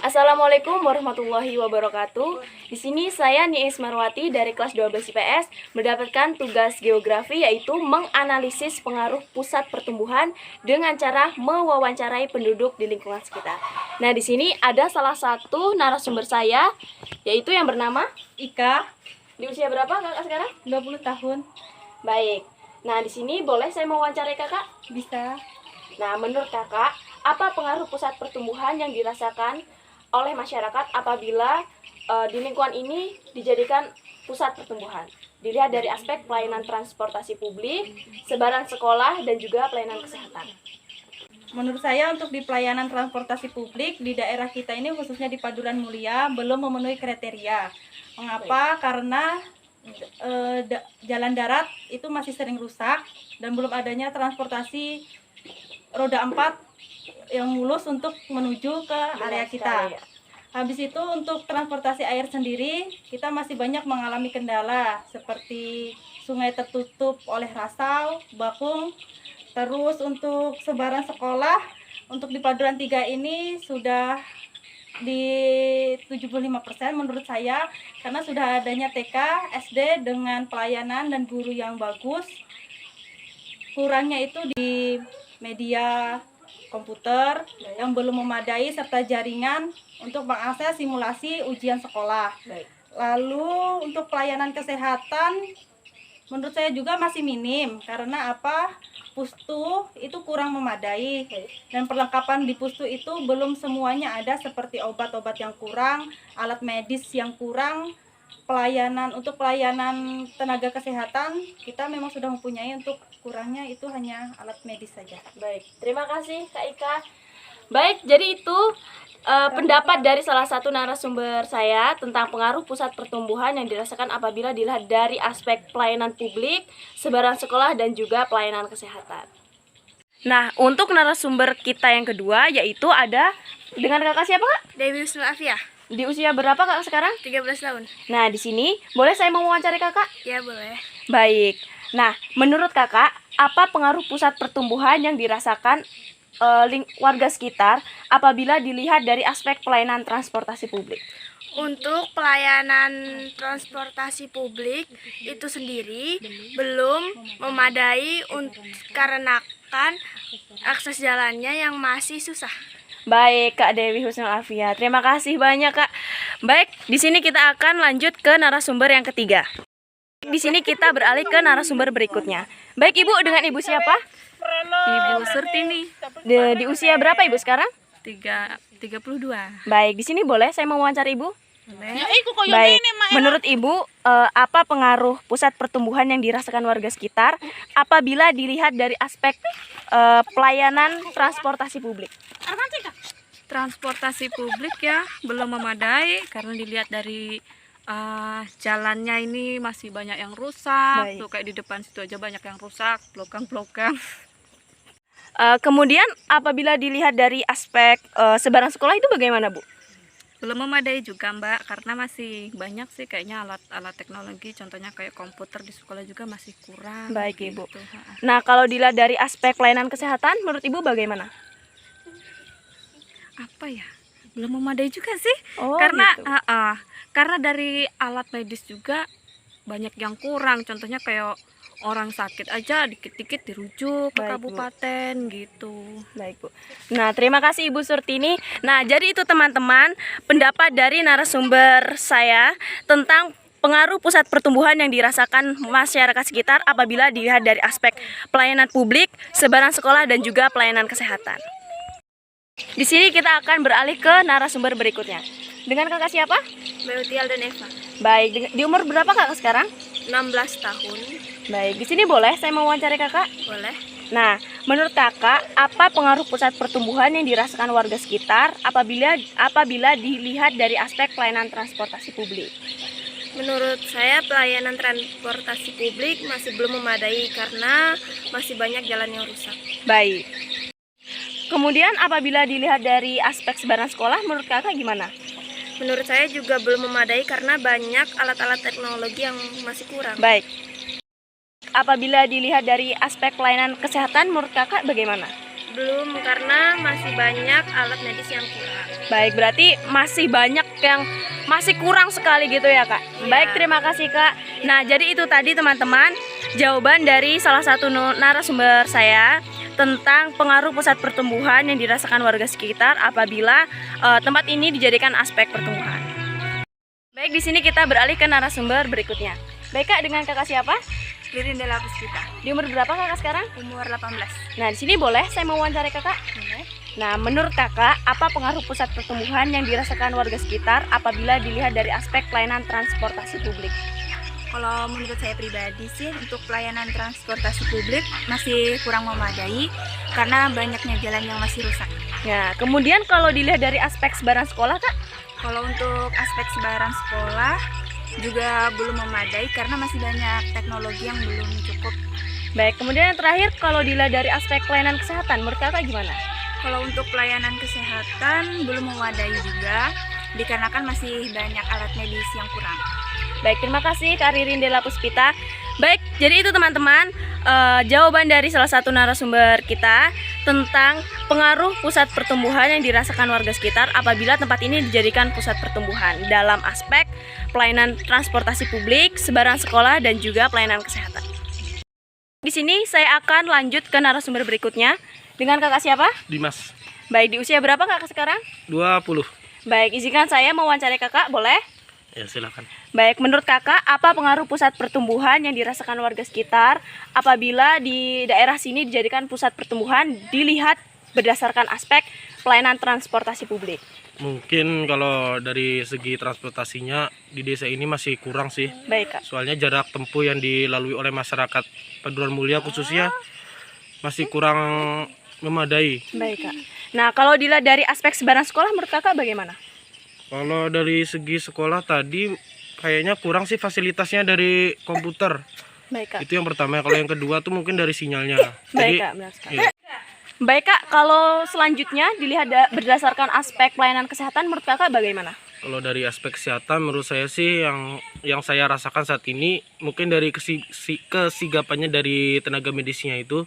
Assalamualaikum warahmatullahi wabarakatuh. Di sini saya Niis Marwati dari kelas 12 IPS mendapatkan tugas geografi, yaitu menganalisis pengaruh pusat pertumbuhan dengan cara mewawancarai penduduk di lingkungan sekitar. Nah, di sini ada salah satu narasumber saya, yaitu yang bernama Ika. Di usia berapa kakak sekarang? 20 tahun. Baik. Nah, di sini boleh saya mewawancarai kakak? Bisa. Nah, menurut kakak, apa pengaruh pusat pertumbuhan yang dirasakan oleh masyarakat apabila di lingkungan ini dijadikan pusat pertumbuhan? Dilihat dari aspek pelayanan transportasi publik, sebaran sekolah, dan juga pelayanan kesehatan. Menurut saya untuk di pelayanan transportasi publik di daerah kita ini, khususnya di Paduran Mulia, belum memenuhi kriteria. Mengapa? Karena jalan darat itu masih sering rusak dan belum adanya transportasi roda 4 yang mulus untuk menuju ke area kita. Habis itu untuk transportasi air sendiri, kita masih banyak mengalami kendala seperti sungai tertutup oleh rasau, bakung. Terus untuk sebaran sekolah, untuk di Paduran 3 ini sudah di 75% menurut saya, karena sudah adanya TK, SD dengan pelayanan dan guru yang bagus. Kurangnya itu di media komputer yang belum memadai serta jaringan untuk mengakses simulasi ujian sekolah. Lalu untuk pelayanan kesehatan menurut saya juga masih minim, karena apa? Pustu itu kurang memadai dan perlengkapan di pustu itu belum semuanya ada, seperti obat-obat yang kurang, alat medis yang kurang. Untuk pelayanan tenaga kesehatan kita memang sudah mempunyai, untuk kurangnya itu hanya alat medis saja. Baik, terima kasih Kak Ika. Baik, jadi itu pendapat dari salah satu narasumber saya tentang pengaruh pusat pertumbuhan yang dirasakan apabila dilihat dari aspek pelayanan publik, sebaran sekolah, dan juga pelayanan kesehatan. Nah, untuk narasumber kita yang kedua, yaitu ada dengan kakak siapa, Kak? Dewi Husnul Afiah. Di usia berapa kakak sekarang? 13 tahun. Nah, di sini boleh saya mewawancari kakak? Ya, boleh. Baik. Nah, menurut kakak, apa pengaruh pusat pertumbuhan yang dirasakan warga sekitar apabila dilihat dari aspek pelayanan transportasi publik? Untuk pelayanan transportasi publik itu sendiri belum memadai karena akses jalannya yang masih susah. Baik, Kak Dewi Husnul Afiah. Terima kasih banyak, Kak. Baik, di sini kita akan lanjut ke narasumber yang ketiga. Di sini kita beralih ke narasumber berikutnya. Baik, Ibu, dengan Ibu siapa? Ibu Surtini. Di usia berapa Ibu sekarang? 32. Baik, di sini boleh saya mewawancari Ibu? Boleh. Baik, menurut Ibu, apa pengaruh pusat pertumbuhan yang dirasakan warga sekitar apabila dilihat dari aspek pelayanan transportasi publik? Transportasi publik ya belum memadai karena dilihat dari jalannya ini masih banyak yang rusak. Baik. Tuh kayak di depan situ aja banyak yang rusak, blokang-blokang. Kemudian apabila dilihat dari aspek sebaran sekolah itu bagaimana, Bu? Belum memadai juga, Mbak, karena masih banyak sih kayaknya alat-alat teknologi, contohnya kayak komputer di sekolah juga masih kurang. Baik, gitu. Ibu. Nah, kalau dilihat dari aspek pelayanan kesehatan, menurut Ibu bagaimana? Apa ya? Belum memadai juga sih. Oh, karena gitu. Karena dari alat medis juga banyak yang kurang, contohnya kayak orang sakit aja dikit-dikit dirujuk ke Baik, Bu. kabupaten gitu. Baik, Bu. Nah, terima kasih Ibu Surtini. Nah, jadi itu teman-teman pendapat dari narasumber saya tentang pengaruh pusat pertumbuhan yang dirasakan masyarakat sekitar apabila dilihat dari aspek pelayanan publik, sebaran sekolah, dan juga pelayanan kesehatan. Di sini kita akan beralih ke narasumber berikutnya. Dengan kakak siapa? Meutial dan Eva. Baik, di umur berapa kakak sekarang? 16 tahun. Baik, di sini boleh saya mewawancari kakak? Boleh. Nah, menurut kakak, apa pengaruh pusat pertumbuhan yang dirasakan warga sekitar apabila dilihat dari aspek pelayanan transportasi publik? Menurut saya pelayanan transportasi publik masih belum memadai karena masih banyak jalan yang rusak. Baik. Kemudian apabila dilihat dari aspek sebaran sekolah, menurut kakak gimana? Menurut saya juga belum memadai karena banyak alat-alat teknologi yang masih kurang. Baik. Apabila dilihat dari aspek pelayanan kesehatan, menurut kakak bagaimana? Belum, karena masih banyak alat medis yang kurang. Baik, berarti masih banyak yang masih kurang sekali gitu ya Kak. Baik, terima kasih Kak. Nah, jadi itu tadi teman-teman jawaban dari salah satu narasumber saya tentang pengaruh pusat pertumbuhan yang dirasakan warga sekitar apabila tempat ini dijadikan aspek pertumbuhan. Baik, di sini kita beralih ke narasumber berikutnya. Baik Kak, dengan Kakak siapa? Ririn Della Puspita, Di umur berapa Kakak sekarang? umur 18. Nah, di sini boleh saya mau wawancara Kakak? Nah, menurut Kakak, apa pengaruh pusat pertumbuhan yang dirasakan warga sekitar apabila dilihat dari aspek pelayanan transportasi publik? Kalau menurut saya pribadi sih, untuk pelayanan transportasi publik masih kurang memadai karena banyaknya jalan yang masih rusak. Nah, kemudian kalau dilihat dari aspek sebaran sekolah Kak? Kalau untuk aspek sebaran sekolah juga belum memadai karena masih banyak teknologi yang belum cukup. Baik, kemudian yang terakhir kalau dilihat dari aspek pelayanan kesehatan, menurut Kakak gimana? Kalau untuk pelayanan kesehatan belum memadai juga dikarenakan masih banyak alat medis yang kurang. Baik, terima kasih Kak Ririn Della Puspita. Baik, jadi itu teman-teman jawaban dari salah satu narasumber kita tentang pengaruh pusat pertumbuhan yang dirasakan warga sekitar apabila tempat ini dijadikan pusat pertumbuhan dalam aspek pelayanan transportasi publik, sebaran sekolah, dan juga pelayanan kesehatan. Di sini saya akan lanjut ke narasumber berikutnya dengan Kakak siapa? Dimas, Baik, di usia berapa Kakak sekarang? 20. Baik, izinkan saya mewawancarai Kakak, boleh? Ya, silakan. Baik, menurut Kakak, apa pengaruh pusat pertumbuhan yang dirasakan warga sekitar apabila di daerah sini dijadikan pusat pertumbuhan dilihat berdasarkan aspek pelayanan transportasi publik? Mungkin kalau dari segi transportasinya di desa ini masih kurang sih. Baik, Kak. Soalnya jarak tempuh yang dilalui oleh masyarakat Paduran Mulia khususnya masih kurang memadai. Baik, Kak. Nah, kalau dilihat dari aspek sebaran sekolah, menurut Kakak bagaimana? Kalau dari segi sekolah tadi kayaknya kurang sih fasilitasnya dari komputer. Baik, Kak. Itu yang pertama. Kalau yang kedua tuh mungkin dari sinyalnya. Baik, Kak, benar sekali. iya. Baik, Kak, kalau selanjutnya dilihat berdasarkan aspek pelayanan kesehatan, menurut Kakak bagaimana? Kalau dari aspek kesehatan menurut saya sih yang saya rasakan saat ini mungkin dari kesigapannya dari tenaga medisnya itu,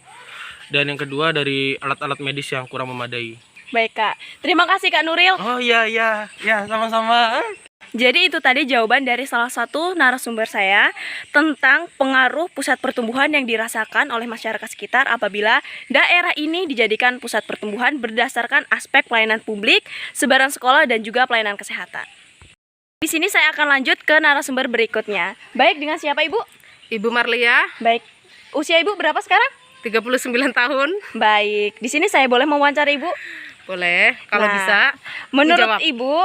dan yang kedua dari alat-alat medis yang kurang memadai. Baik, Kak. Terima kasih Kak Nuril. Oh iya, sama-sama. Jadi itu tadi jawaban dari salah satu narasumber saya tentang pengaruh pusat pertumbuhan yang dirasakan oleh masyarakat sekitar apabila daerah ini dijadikan pusat pertumbuhan berdasarkan aspek pelayanan publik, sebaran sekolah, dan juga pelayanan kesehatan. Di sini saya akan lanjut ke narasumber berikutnya. Baik, dengan siapa Ibu? Ibu Marlia, Baik. Usia Ibu berapa sekarang? 39 tahun. Baik. Di sini saya boleh mewawancara Ibu? Boleh, kalau Nah, bisa. Menurut dijawab. Ibu,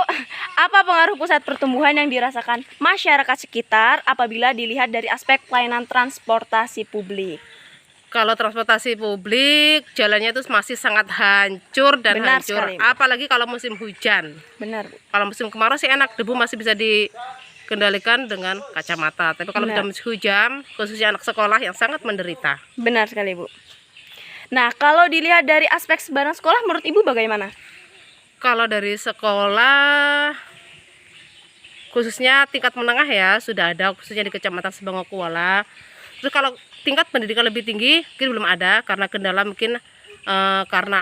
apa pengaruh pusat pertumbuhan yang dirasakan masyarakat sekitar apabila dilihat dari aspek pelayanan transportasi publik? Kalau transportasi publik, jalannya itu masih sangat hancur dan Benar hancur. sekali, Bu. Apalagi kalau musim hujan. Benar, Bu. Kalau musim kemarau sih enak, debu masih bisa dikendalikan dengan kacamata. Tapi kalau Benar. sudah musim hujan, khususnya anak sekolah yang sangat menderita. Benar sekali, Bu. Nah, kalau dilihat dari aspek sebaran sekolah, menurut Ibu bagaimana? Kalau dari sekolah, khususnya tingkat menengah ya, sudah ada, khususnya di Kecamatan Sebangokuala. Terus kalau tingkat pendidikan lebih tinggi, mungkin belum ada, karena kendala mungkin karena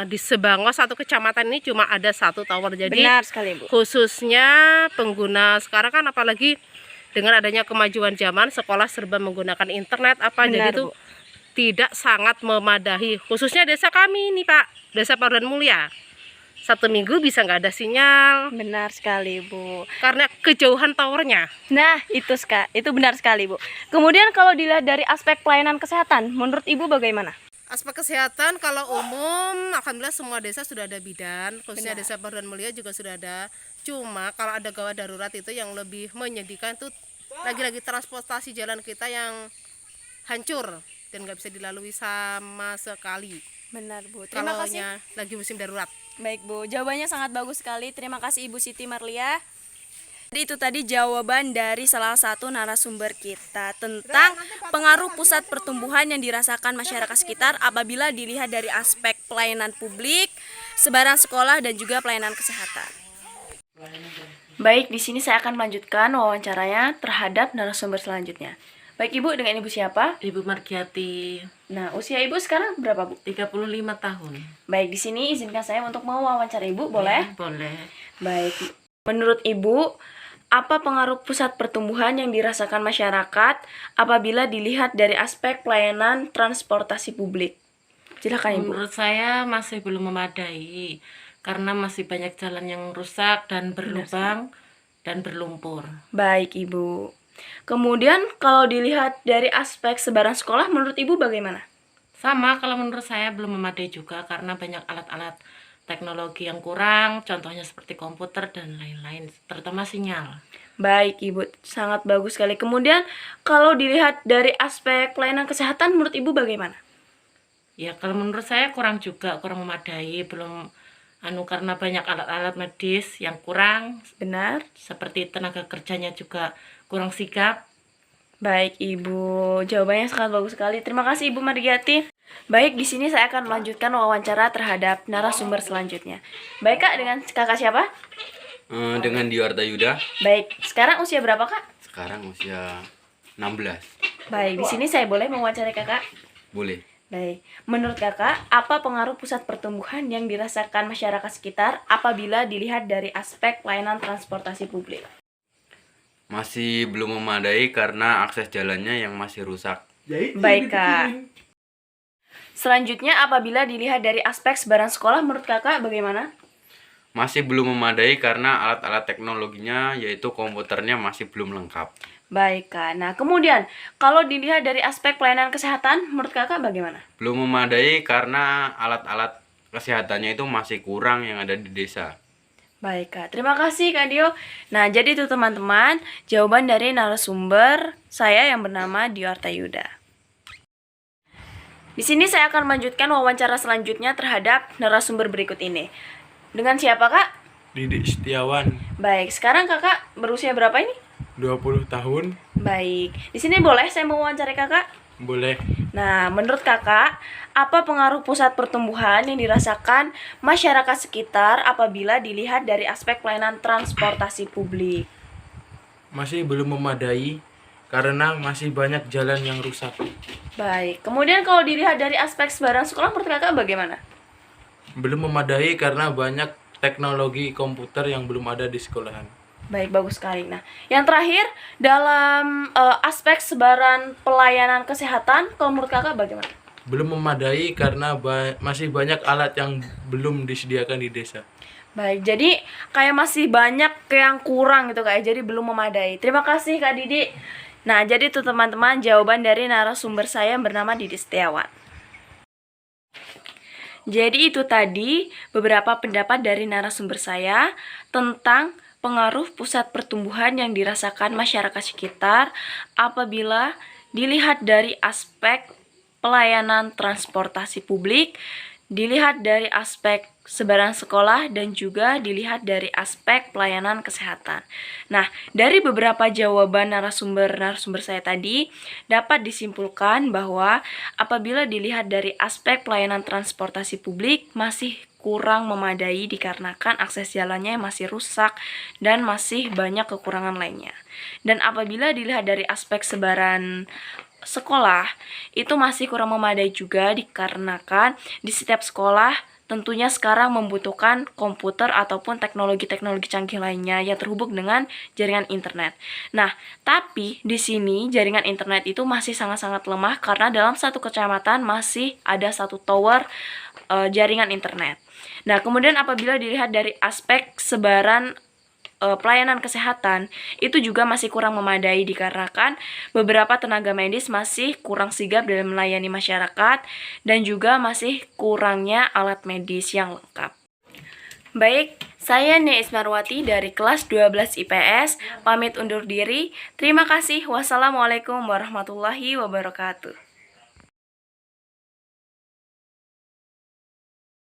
di Sebango satu kecamatan ini cuma ada satu tower. Jadi Benar sekali, Bu. khususnya pengguna sekarang kan apalagi dengan adanya kemajuan zaman, sekolah serba menggunakan internet Benar, jadi itu Bu. tidak sangat memadai, khususnya desa kami nih Pak, desa Paduran Mulia. 1 minggu bisa nggak ada sinyal Benar sekali, Bu. karena kejauhan towernya. Nah, itu benar sekali, Bu. Kemudian kalau dilihat dari aspek pelayanan kesehatan, menurut Ibu bagaimana? Aspek kesehatan kalau umum, alhamdulillah semua desa sudah ada bidan, khususnya Benar. desa Paduran Mulia juga sudah ada. Cuma kalau ada gawat darurat itu yang lebih menyedihkan tuh lagi-lagi transportasi jalan kita yang hancur dan nggak bisa dilalui sama sekali. Benar, Bu. Terima Kalau kasih. lagi musim darurat. Baik, Bu, jawabannya sangat bagus sekali. Terima kasih Ibu Siti Marlia. Jadi itu tadi jawaban dari salah satu narasumber kita tentang pengaruh pusat pertumbuhan yang dirasakan masyarakat sekitar apabila dilihat dari aspek pelayanan publik, sebaran sekolah, dan juga pelayanan kesehatan. Baik, di sini saya akan melanjutkan wawancaranya terhadap narasumber selanjutnya. Baik Ibu, dengan Ibu siapa? Ibu Margiati, Nah, usia Ibu sekarang berapa, Bu? 35 tahun. Baik, di sini izinkan saya untuk mau wawancara Ibu, boleh? Boleh. Baik. Menurut Ibu, apa pengaruh pusat pertumbuhan yang dirasakan masyarakat apabila dilihat dari aspek pelayanan transportasi publik? Silakan Ibu. Menurut saya masih belum memadai karena masih banyak jalan yang rusak dan berlubang dan berlumpur. Baik Ibu. Kemudian kalau dilihat dari aspek sebaran sekolah, menurut Ibu bagaimana? Sama, kalau menurut saya belum memadai juga karena banyak alat-alat teknologi yang kurang, contohnya seperti komputer dan lain-lain, terutama sinyal. Baik Ibu, sangat bagus sekali. Kemudian kalau dilihat dari aspek pelayanan kesehatan, menurut Ibu bagaimana? Ya, kalau menurut saya kurang juga, kurang memadai, belum karena banyak alat-alat medis yang kurang, Benar? seperti tenaga kerjanya juga kurang sigap. Baik Ibu, jawabannya sangat bagus sekali. Terima kasih Ibu Margiati. Baik, di sini saya akan melanjutkan wawancara terhadap narasumber selanjutnya. Baik Kak, dengan kakak siapa? Dengan Diwarta Yuda, Baik, sekarang usia berapa Kak? sekarang usia 16. Baik, di sini saya boleh mewawancarai kakak? Boleh. Baik, menurut kakak, apa pengaruh pusat pertumbuhan yang dirasakan masyarakat sekitar apabila dilihat dari aspek pelayanan transportasi publik? Masih belum memadai karena akses jalannya yang masih rusak. Baik Kak. Selanjutnya, apabila dilihat dari aspek sebaran sekolah, menurut kakak bagaimana? Masih belum memadai karena alat-alat teknologinya yaitu komputernya masih belum lengkap. Baik Kak. Nah, kemudian kalau dilihat dari aspek pelayanan kesehatan, menurut kakak bagaimana? Belum memadai karena alat-alat kesehatannya itu masih kurang yang ada di desa. Baik Kak, terima kasih Kak Dio. Nah, jadi itu teman-teman, jawaban dari narasumber saya yang bernama Diwarta Yuda. Di sini saya akan melanjutkan wawancara selanjutnya terhadap narasumber berikut ini. Dengan siapa Kak? Didik Setiawan, Baik, sekarang kakak berusia berapa ini? 20 tahun. Baik, di sini boleh saya mewawancarai kakak? Boleh. Nah, menurut kakak, apa pengaruh pusat pertumbuhan yang dirasakan masyarakat sekitar apabila dilihat dari aspek pelayanan transportasi publik? Masih belum memadai karena masih banyak jalan yang rusak. Baik, kemudian kalau dilihat dari aspek sebaran sekolah, menurut kakak bagaimana? Belum memadai karena banyak teknologi komputer yang belum ada di sekolahan. Baik, bagus sekali. Nah, yang terakhir, dalam aspek sebaran pelayanan kesehatan, kalau menurut kakak bagaimana? Belum memadai karena masih banyak alat yang belum disediakan di desa. Baik, jadi kayak masih banyak yang kurang gitu Kak, jadi belum memadai. Terima kasih Kak Didi. Nah, jadi itu teman-teman jawaban dari narasumber saya yang bernama Didi Setiawan. Jadi itu tadi beberapa pendapat dari narasumber saya tentang pengaruh pusat pertumbuhan yang dirasakan masyarakat sekitar apabila dilihat dari aspek pelayanan transportasi publik, dilihat dari aspek sebaran sekolah, dan juga dilihat dari aspek pelayanan kesehatan. Nah, dari beberapa jawaban narasumber saya tadi, dapat disimpulkan bahwa apabila dilihat dari aspek pelayanan transportasi publik masih kurang memadai dikarenakan akses jalannya masih rusak dan masih banyak kekurangan lainnya. Dan apabila dilihat dari aspek sebaran sekolah, itu masih kurang memadai juga dikarenakan di setiap sekolah tentunya sekarang membutuhkan komputer ataupun teknologi-teknologi canggih lainnya yang terhubung dengan jaringan internet. Nah, tapi di sini jaringan internet itu masih sangat-sangat lemah karena dalam satu kecamatan masih ada satu tower jaringan internet. Nah, kemudian apabila dilihat dari aspek sebaran pelayanan kesehatan, itu juga masih kurang memadai dikarenakan beberapa tenaga medis masih kurang sigap dalam melayani masyarakat dan juga masih kurangnya alat medis yang lengkap. Baik, saya Nia Ismarwati dari kelas 12 IPS, pamit undur diri. Terima kasih. Wassalamualaikum warahmatullahi wabarakatuh.